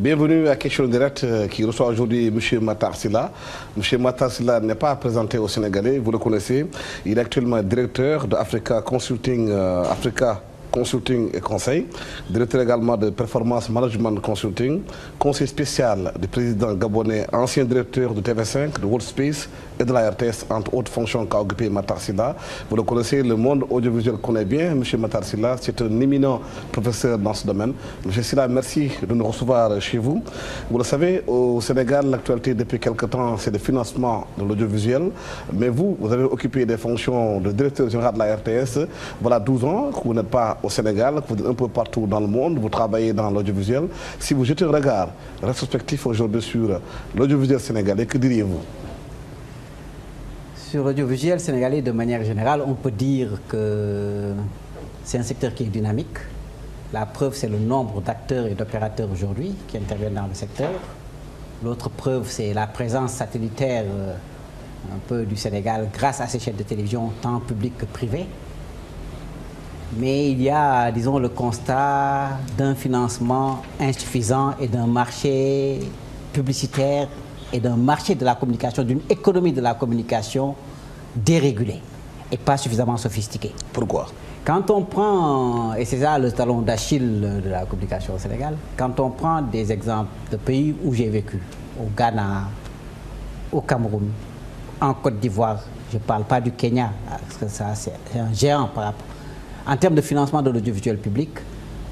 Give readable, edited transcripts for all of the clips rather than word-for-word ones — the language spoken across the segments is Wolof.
Bienvenue à Question Directe qui reçoit aujourd'hui M. Matar Sylla. M. Matar Sylla n'est pas présenté aux Sénégalais, vous le connaissez. Il est actuellement directeur de Africa Consulting, Consulting et Conseil, directeur également de Performance Management Consulting, conseiller spécial du président gabonais, ancien directeur de TV5, de Worldspace et de la RTS, entre autres fonctions qu'a occupé Matar Sylla. Vous le connaissez, le monde audiovisuel connaît bien M. Matar Sylla, c'est un éminent professeur dans ce domaine. M. Sylla, merci de nous recevoir chez vous. Vous le savez, au Sénégal, l'actualité depuis quelque temps, c'est le financement de l'audiovisuel. Mais vous avez occupé des fonctions de directeur général de la RTS. Voilà 12 ans que vous n'êtes pas au Sénégal, que vous êtes un peu partout dans le monde, vous travaillez dans l'audiovisuel. Si vous jetez un regard rétrospectif aujourd'hui sur l'audiovisuel sénégalais, que diriez-vous? Sur l'audiovisuel sénégalais, de manière générale, on peut dire que c'est un secteur qui est dynamique. La preuve, c'est le nombre d'acteurs et d'opérateurs aujourd'hui qui interviennent dans le secteur. L'autre preuve, c'est la présence satellitaire un peu du Sénégal grâce à ces chaînes de télévision, tant publiques que privées. Mais il y a, disons, le constat d'un financement insuffisant et d'un marché publicitaire et d'un marché de la communication, d'une économie de la communication dérégulée et pas suffisamment sophistiquée. Pourquoi? Quand on prend, et c'est ça le talon d'Achille de la communication au Sénégal, quand on prend des exemples de pays où j'ai vécu, au Ghana, au Cameroun, en Côte d'Ivoire, je ne parle pas du Kenya, parce que ça c'est un géant par rapport. En termes de financement de l'audiovisuel public,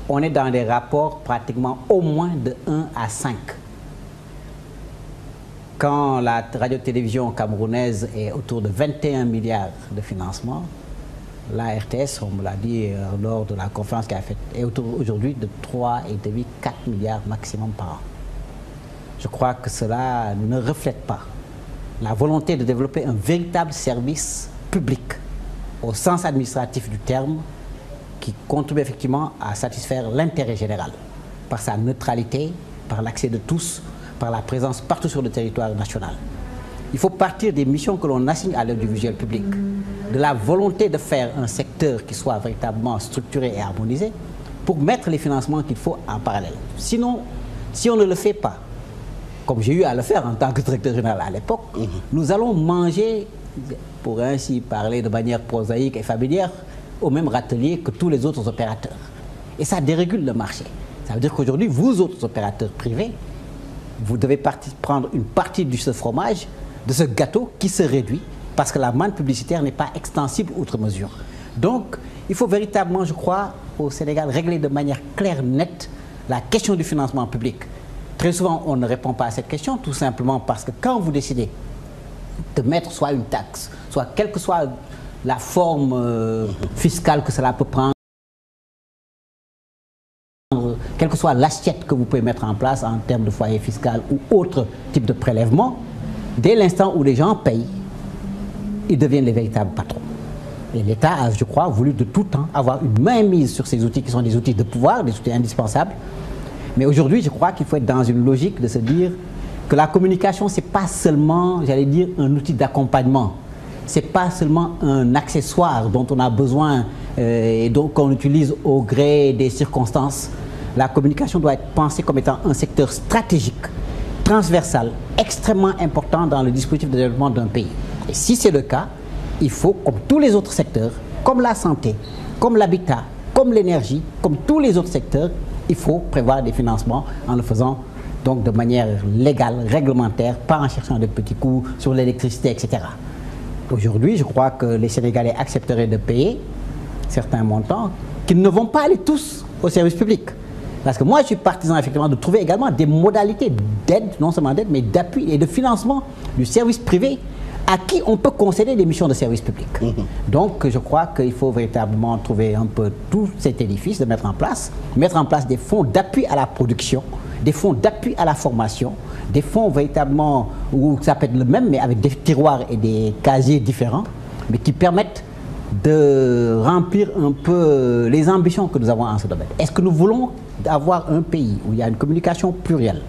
on est dans des rapports pratiquement au moins de 1 à 5. Quand la radio-télévision camerounaise est autour de 21 milliards de financement, la RTS, on me l'a dit lors de la conférence qu'elle a faite, est autour aujourd'hui de 3,5 à 4 milliards maximum par an. Je crois que cela ne reflète pas la volonté de développer un véritable service public au sens administratif du terme, qui contribue effectivement à satisfaire l'intérêt général par sa neutralité, par l'accès de tous, par la présence partout sur le territoire national. Il faut partir des missions que l'on assigne à l'audiovisuel public, de la volonté de faire un secteur qui soit véritablement structuré et harmonisé pour mettre les financements qu'il faut en parallèle. Sinon, si on ne le fait pas, comme j'ai eu à le faire en tant que directeur général à l'époque, nous allons manger, pour ainsi parler de manière prosaïque et familière, au même râtelier que tous les autres opérateurs. Et ça dérégule le marché. Ça veut dire qu'aujourd'hui, vous autres opérateurs privés, vous devez prendre une partie de ce fromage, de ce gâteau qui se réduit parce que la manne publicitaire n'est pas extensible outre mesure. Donc, il faut véritablement, je crois, au Sénégal, régler de manière claire, nette, la question du financement public. Très souvent, on ne répond pas à cette question, tout simplement parce que quand vous décidez de mettre soit une taxe, soit quelle que soit la forme fiscale que cela peut prendre, quelle que soit l'assiette que vous pouvez mettre en place en termes de foyer fiscal ou autre type de prélèvement, dès l'instant où les gens payent, ils deviennent les véritables patrons. Et l'État a, je crois, voulu de tout temps avoir une mainmise sur ces outils qui sont des outils de pouvoir, des outils indispensables. Mais aujourd'hui, je crois qu'il faut être dans une logique de se dire que la communication, ce n'est pas seulement, j'allais dire, un outil d'accompagnement. Ce n'est pas seulement un accessoire dont on a besoin et qu'on utilise au gré des circonstances. La communication doit être pensée comme étant un secteur stratégique, transversal, extrêmement important dans le dispositif de développement d'un pays. Et si c'est le cas, il faut, comme tous les autres secteurs, comme la santé, comme l'habitat, comme l'énergie, comme tous les autres secteurs, il faut prévoir des financements en le faisant donc de manière légale, réglementaire, pas en cherchant des petits coups sur l'électricité, etc. Aujourd'hui, je crois que les Sénégalais accepteraient de payer certains montants qui ne vont pas aller tous au service public. Parce que moi, je suis partisan effectivement de trouver également des modalités d'aide, non seulement d'aide, mais d'appui et de financement du service privé à qui on peut concéder des missions de service public. Donc, je crois qu'il faut véritablement trouver un peu tout cet édifice, de mettre en place des fonds d'appui à la production, des fonds d'appui à la formation, des fonds véritablement où ça peut être le même, mais avec des tiroirs et des casiers différents, mais qui permettent de remplir un peu les ambitions que nous avons en ce domaine. Est-ce que nous voulons avoir un pays où il y a une communication plurielle,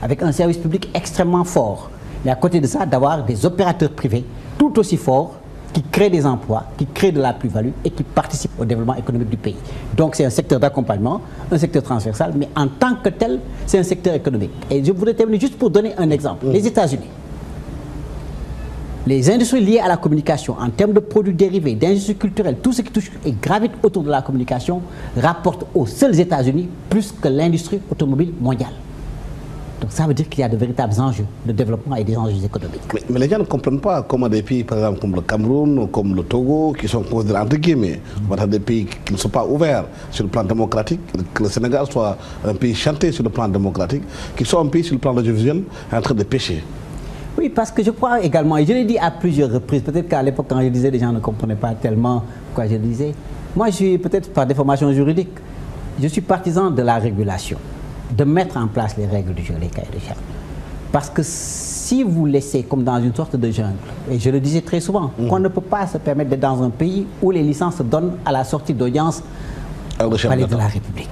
avec un service public extrêmement fort, mais à côté de ça, d'avoir des opérateurs privés tout aussi forts, qui crée des emplois, qui crée de la plus-value et qui participe au développement économique du pays. Donc c'est un secteur d'accompagnement, un secteur transversal, mais en tant que tel, c'est un secteur économique. Et je voudrais terminer juste pour donner un exemple. Les États-Unis, les industries liées à la communication, en termes de produits dérivés, d'industries culturelles, tout ce qui touche et gravite autour de la communication, rapporte aux seuls États-Unis plus que l'industrie automobile mondiale. Donc ça veut dire qu'il y a de véritables enjeux de développement et des enjeux économiques. Mais les gens ne comprennent pas comment des pays, par exemple, comme le Cameroun, comme le Togo, qui sont considérés entre guillemets, des pays qui ne sont pas ouverts sur le plan démocratique, que le Sénégal soit un pays chanté sur le plan démocratique, qui soit un pays sur le plan audiovisuel en train de pécher. Oui, parce que je crois également, et je l'ai dit à plusieurs reprises, peut-être qu'à l'époque quand je disais, les gens ne comprenaient pas tellement quoi je disais. Moi, je suis peut-être par déformation juridique, je suis partisan de la régulation, de mettre en place les règles du jeu, les cahiers de charges. Parce que si vous laissez comme dans une sorte de jungle, et je le disais très souvent, qu'on ne peut pas se permettre d'être dans un pays où les licences se donnent à la sortie d'audience au palais de la République.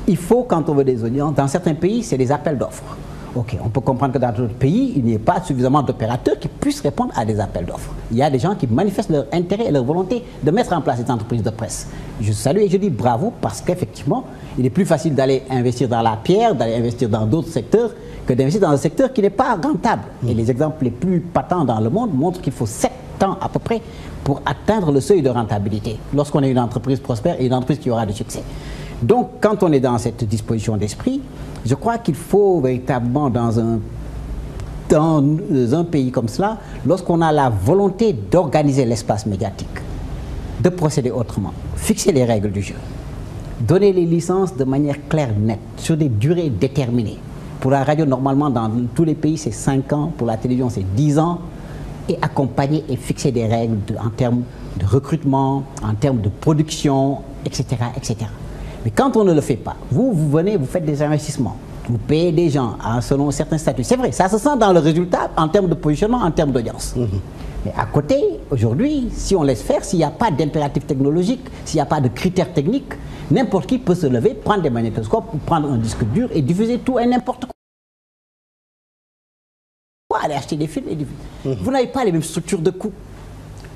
Il faut, quand on veut des audiences, dans certains pays, c'est des appels d'offres. Ok, on peut comprendre que dans d'autres pays, il n'y ait pas suffisamment d'opérateurs qui puissent répondre à des appels d'offres. Il y a des gens qui manifestent leur intérêt et leur volonté de mettre en place des entreprises de presse. Je salue et je dis bravo parce qu'effectivement, il est plus facile d'aller investir dans la pierre, d'aller investir dans d'autres secteurs que d'investir dans un secteur qui n'est pas rentable. Et les exemples les plus patents dans le monde montrent qu'il faut 7 ans à peu près pour atteindre le seuil de rentabilité lorsqu'on est une entreprise prospère et une entreprise qui aura du succès. Donc, quand on est dans cette disposition d'esprit, je crois qu'il faut véritablement dans un pays comme cela, lorsqu'on a la volonté d'organiser l'espace médiatique, de procéder autrement, fixer les règles du jeu, donner les licences de manière claire, nette, sur des durées déterminées. Pour la radio, normalement, dans tous les pays, c'est 5 ans. Pour la télévision, c'est 10 ans. Et accompagner et fixer des règles en termes de recrutement, en termes de production, etc., etc. Mais quand on ne le fait pas, vous venez, vous faites des investissements, vous payez des gens selon certains statuts. C'est vrai, ça se sent dans le résultat en termes de positionnement, en termes d'audience. Mais à côté, aujourd'hui, si on laisse faire, s'il n'y a pas d'impératif technologique, s'il n'y a pas de critères techniques, n'importe qui peut se lever, prendre des magnétoscopes, ou prendre un disque dur et diffuser tout et n'importe quoi. Aller acheter des films et des films. Vous n'avez pas les mêmes structures de coûts.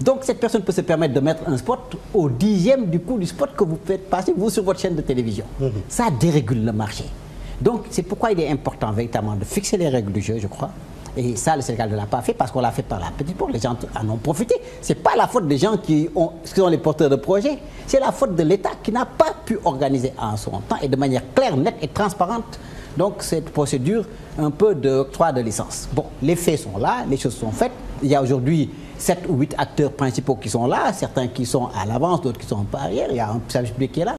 Donc cette personne peut se permettre de mettre un spot au 10e du coût du spot que vous faites passer vous sur votre chaîne de télévision. Ça dérégule le marché. Donc c'est pourquoi il est important véritablement de fixer les règles du jeu, je crois. Et ça, le Sénégal ne l'a pas fait parce qu'on l'a fait par la petite porte. Les gens en ont profité. Ce n'est pas la faute des gens qui sont les porteurs de projets. C'est la faute de l'État qui n'a pas pu organiser en son temps et de manière claire, nette et transparente. Donc cette procédure un peu d'octroi de licence. Bon, les faits sont là, les choses sont faites. Il y a aujourd'hui 7 ou 8 acteurs principaux qui sont là, certains qui sont à l'avance, d'autres qui sont en arrière. Il y a un service public qui est là.